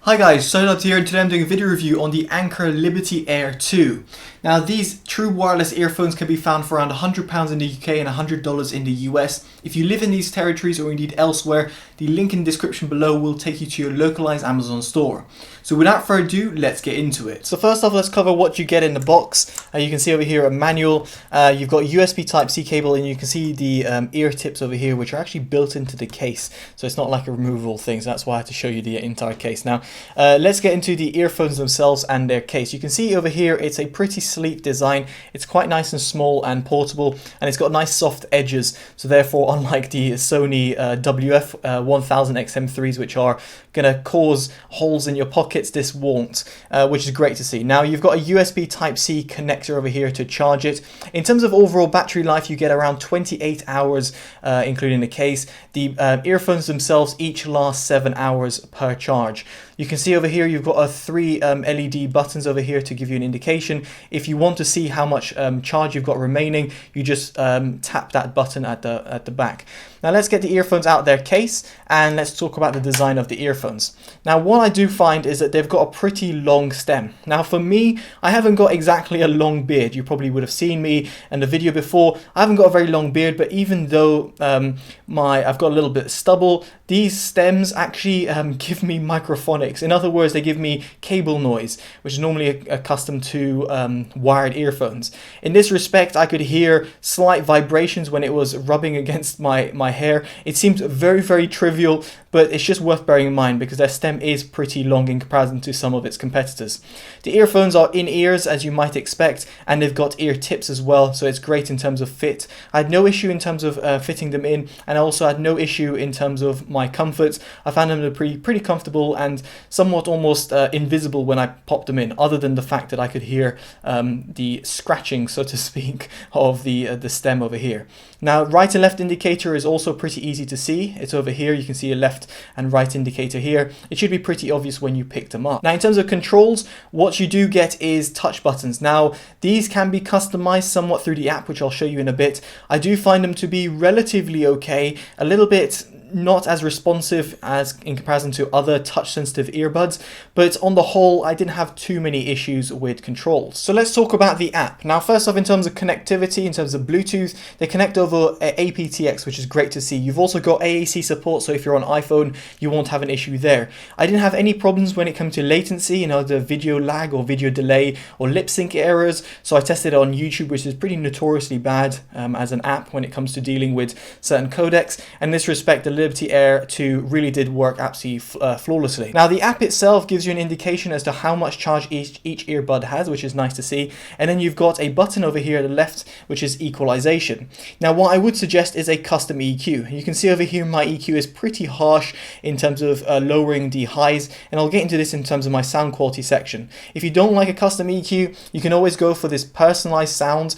Hi guys, soundBuds here, and today I'm doing a video review on the Anker Liberty Air 2. Now these true wireless earphones can be found for around £100 in the UK and $100 in the US. If you live in these territories or indeed elsewhere, the link in the description below will take you to your localized Amazon store. So without further ado, let's get into it. So first off, let's cover what you get in the box. You can see over here a manual. You've got USB Type-C cable, and you can see the ear tips over here, which are actually built into the case. So it's not like a removable thing, so that's why I had to show you the entire case. Now let's get into the earphones themselves and their case. You can see over here it's a pretty sleek design. It's quite nice and small and portable, and it's got nice soft edges. So therefore, unlike the Sony WF-1000XM3s, which are going to cause holes in your pockets, this won't, which is great to see. Now you've got a USB Type-C connector over here to charge it. In terms of overall battery life, you get around 28 hours, including the case. The earphones themselves each last 7 hours per charge. You can see over here you've got three LED buttons over here to give you an indication. If you want to see how much charge you've got remaining, you just tap that button at the back. Now let's get the earphones out of their case and let's talk about the design of the earphones. Now what I do find is that they've got a pretty long stem. Now for me, I haven't got exactly a long beard. You probably would have seen me in the video before. I haven't got a very long beard, but even though I've got a little bit of stubble, these stems actually give me microphonics. In other words, they give me cable noise, which is normally accustomed to wired earphones. In this respect, I could hear slight vibrations when it was rubbing against my hair. It seems very, very trivial, but it's just worth bearing in mind because their stem is pretty long in comparison to some of its competitors. The earphones are in ears, as you might expect, and they've got ear tips as well, so it's great in terms of fit. I had no issue in terms of fitting them in, and I also had no issue in terms of my comfort. I found them to be pretty comfortable and somewhat almost invisible when I popped them in, other than the fact that I could hear the scratching, so to speak, of the stem over here. Now, right and left indicator is also pretty easy to see. It's over here. You can see a left and right indicator here. It should be pretty obvious when you pick them up. Now, in terms of controls, what you do get is touch buttons. Now, these can be customized somewhat through the app, which I'll show you in a bit. I do find them to be relatively okay, a little bit not as responsive as in comparison to other touch-sensitive earbuds, but on the whole, I didn't have too many issues with controls. So let's talk about the app. Now, first off, in terms of connectivity, in terms of Bluetooth, they connect over aptX, which is great to see. You've also got AAC support, so if you're on iPhone, you won't have an issue there. I didn't have any problems when it comes to latency, the video lag or video delay or lip sync errors, so I tested it on YouTube, which is pretty notoriously bad as an app when it comes to dealing with certain codecs. And in this respect, the Liberty Air 2 really did work absolutely flawlessly. Now the app itself gives you an indication as to how much charge each earbud has, which is nice to see, and then you've got a button over here at the left which is equalization. Now what I would suggest is a custom EQ. You can see over here my EQ is pretty harsh in terms of lowering the highs, and I'll get into this in terms of my sound quality section. If you don't like a custom EQ, you can always go for this personalized sound,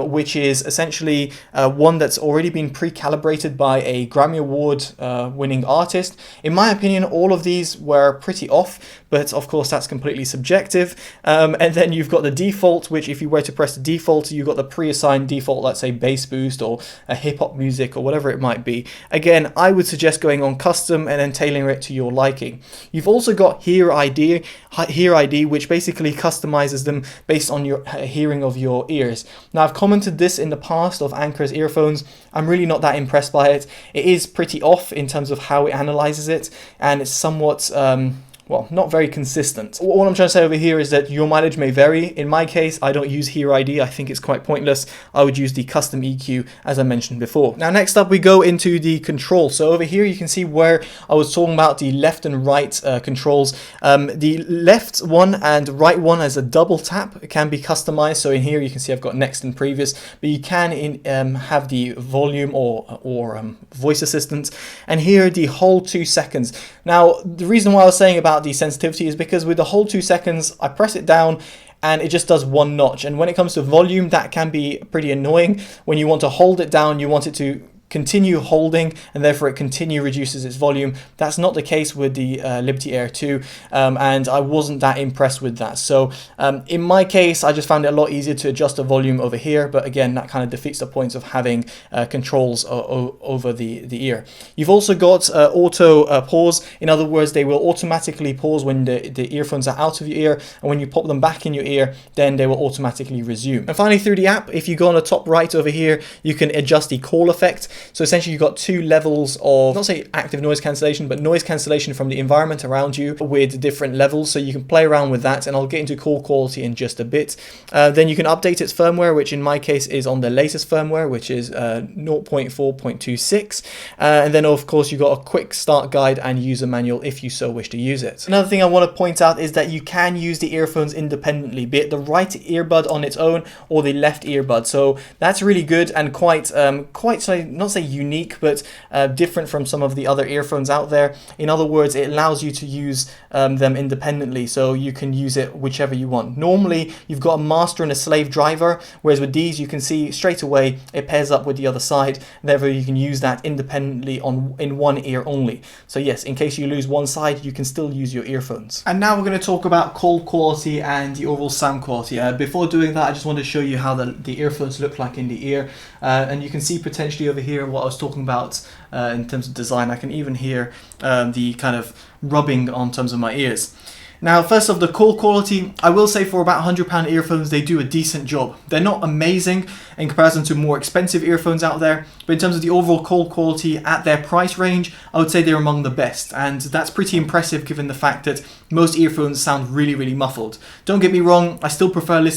which is essentially one that's already been pre-calibrated by a Grammy Award winning artist. In my opinion, all of these were pretty off, but of course that's completely subjective. And then you've got the default, which if you were to press the default, you've got the pre-assigned default, let's say bass boost or a hip-hop music or whatever it might be. Again, I would suggest going on custom and then tailoring it to your liking. You've also got Hear ID, which basically customizes them based on your hearing of your ears. Now, I've commented this in the past of Anker's earphones. I'm really not that impressed by it. It is pretty off in terms of how it analyzes it, and it's somewhat well, not very consistent. What I'm trying to say over here is that your mileage may vary. In my case, I don't use Hear ID. I think it's quite pointless. I would use the custom EQ, as I mentioned before. Now, next up, we go into the control. So over here, you can see where I was talking about the left and right controls. The left one and right one as a double tap can be customized. So in here, you can see I've got next and previous, but you can have the volume or voice assistant, and here the whole 2 seconds. Now, the reason why I was saying about the sensitivity is because with the whole 2 seconds, I press it down and it just does 1 notch. And when it comes to volume, that can be pretty annoying. When you want to hold it down, you want it to continue holding, and therefore it continue reduces its volume. That's not the case with the Liberty Air 2, and I wasn't that impressed with that. So in my case, I just found it a lot easier to adjust the volume over here, but again, that kind of defeats the point of having controls over the ear. You've also got auto pause. In other words, they will automatically pause when the earphones are out of your ear, and when you pop them back in your ear, then they will automatically resume. And finally, through the app, if you go on the top right over here, you can adjust the call effect. So essentially you've got two levels of, not say active noise cancellation, but noise cancellation from the environment around you with different levels. So you can play around with that, and I'll get into call quality in just a bit. Then you can update its firmware, which in my case is on the latest firmware, which is 0.4.26. And then of course you've got a quick start guide and user manual if you so wish to use it. Another thing I want to point out is that you can use the earphones independently, be it the right earbud on its own or the left earbud. So that's really good and quite not say unique, but different from some of the other earphones out there. In other words, it allows you to use them independently, so you can use it whichever you want. Normally you've got a master and a slave driver, whereas with these you can see straight away it pairs up with the other side, therefore you can use that independently in one ear only. So yes, in case you lose one side, you can still use your earphones. And now we're going to talk about call quality and the overall sound quality. Before doing that, I just want to show you how the earphones look like in the ear, and you can see potentially over here what I was talking about in terms of design. I can even hear the kind of rubbing on terms of my ears. Now, first off, the call quality, I will say for about £100 earphones, they do a decent job. They're not amazing in comparison to more expensive earphones out there, but in terms of the overall call quality at their price range, I would say they're among the best, and that's pretty impressive given the fact that most earphones sound really, really muffled. Don't get me wrong, I still prefer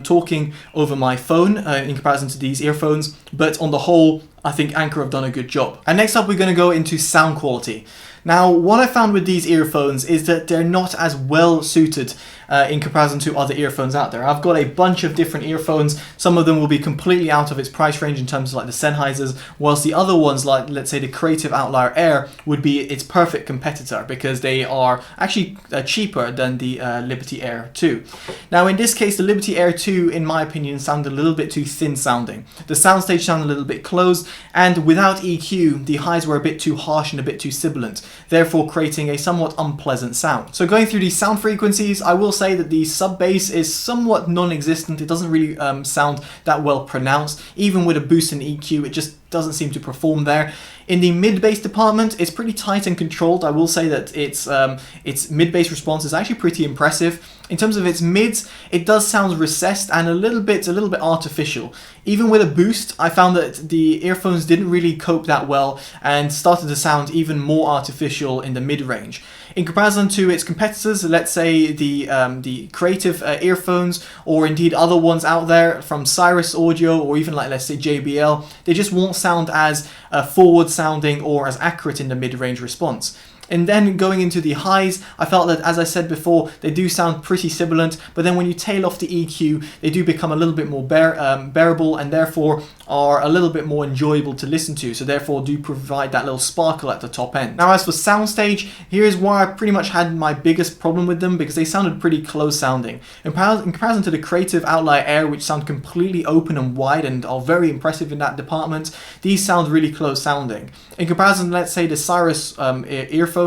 talking over my phone in comparison to these earphones, but on the whole, I think Anker have done a good job. And next up, we're going to go into sound quality. Now, what I found with these earphones is that they're not as well suited in comparison to other earphones out there. I've got a bunch of different earphones. Some of them will be completely out of its price range in terms of like the Sennheisers, whilst the other ones, like let's say the Creative Outlier Air, would be its perfect competitor because they are actually cheaper than the Liberty Air 2. Now, in this case, the Liberty Air 2, in my opinion, sounded a little bit too thin sounding. The soundstage sounded a little bit closed, and without EQ, the highs were a bit too harsh and a bit too sibilant, therefore creating a somewhat unpleasant sound. So going through these sound frequencies, I will say that the sub bass is somewhat non-existent. It doesn't really sound that well pronounced. Even with a boost in EQ, it just doesn't seem to perform there. In the mid-bass department, it's pretty tight and controlled. I will say that its mid-bass response is actually pretty impressive. In terms of its mids, it does sound recessed and a little bit artificial. Even with a boost, I found that the earphones didn't really cope that well and started to sound even more artificial in the mid-range. In comparison to its competitors, let's say the Creative earphones, or indeed other ones out there from Cyrus Audio, or even like let's say JBL, they just won't sound as forward sounding or as accurate in the mid-range response. And then going into the highs, I felt that, as I said before, they do sound pretty sibilant, but then when you tail off the EQ, they do become a little bit more bearable, and therefore are a little bit more enjoyable to listen to, so therefore do provide that little sparkle at the top end. Now, as for soundstage, here's where I pretty much had my biggest problem with them, because they sounded pretty close sounding. In comparison to the Creative Outlier Air, which sound completely open and wide and are very impressive in that department, these sound really close sounding. In comparison, let's say the Cyrus earphones,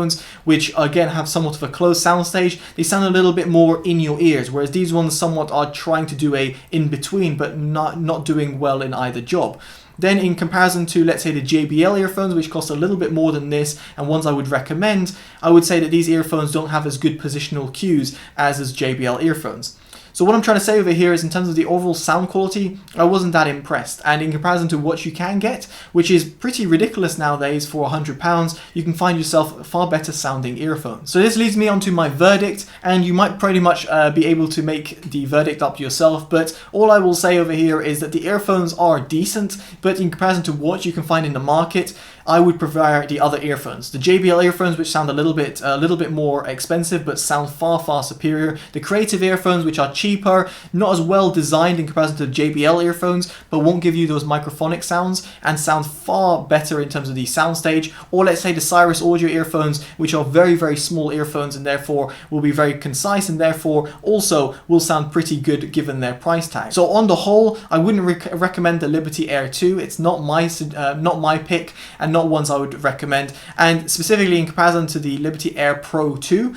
which again have somewhat of a closed soundstage, they sound a little bit more in your ears, whereas these ones somewhat are trying to do a in-between, but not doing well in either job. Then in comparison to, let's say, the JBL earphones, which cost a little bit more than this, and ones I would recommend, I would say that these earphones don't have as good positional cues as JBL earphones. So what I'm trying to say over here is, in terms of the overall sound quality, I wasn't that impressed. And in comparison to what you can get, which is pretty ridiculous nowadays for £100, you can find yourself far better sounding earphones. So this leads me on to my verdict, and you might pretty much be able to make the verdict up yourself. But all I will say over here is that the earphones are decent, but in comparison to what you can find in the market, I would prefer the other earphones. The JBL earphones, which sound a little bit more expensive, but sound far superior. The Creative earphones, which are cheaper, not as well designed in comparison to the JBL earphones, but won't give you those microphonic sounds and sound far better in terms of the soundstage. Or let's say the Cyrus audio earphones, which are very small earphones and therefore will be very concise and therefore also will sound pretty good given their price tag. So on the whole, I wouldn't recommend the Liberty Air 2. It's not my pick and not ones I would recommend. And specifically in comparison to the Liberty Air Pro 2,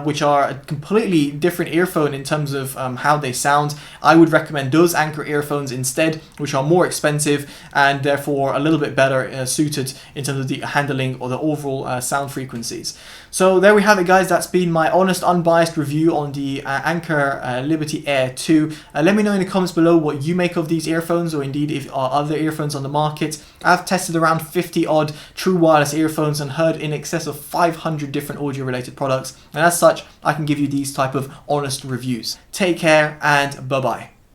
which are a completely different earphone in terms of how they sound, I would recommend those Anker earphones instead, which are more expensive and therefore a little bit better suited in terms of the handling or the overall sound frequencies. So there we have it, guys. That's been my honest, unbiased review on the Anker Liberty Air 2. Let me know in the comments below what you make of these earphones, or indeed if there are other earphones on the market. I've tested around 50 odd true wireless earphones and heard in excess of 500 different audio related products, and as such I can give you these type of honest reviews. Take care and bye bye.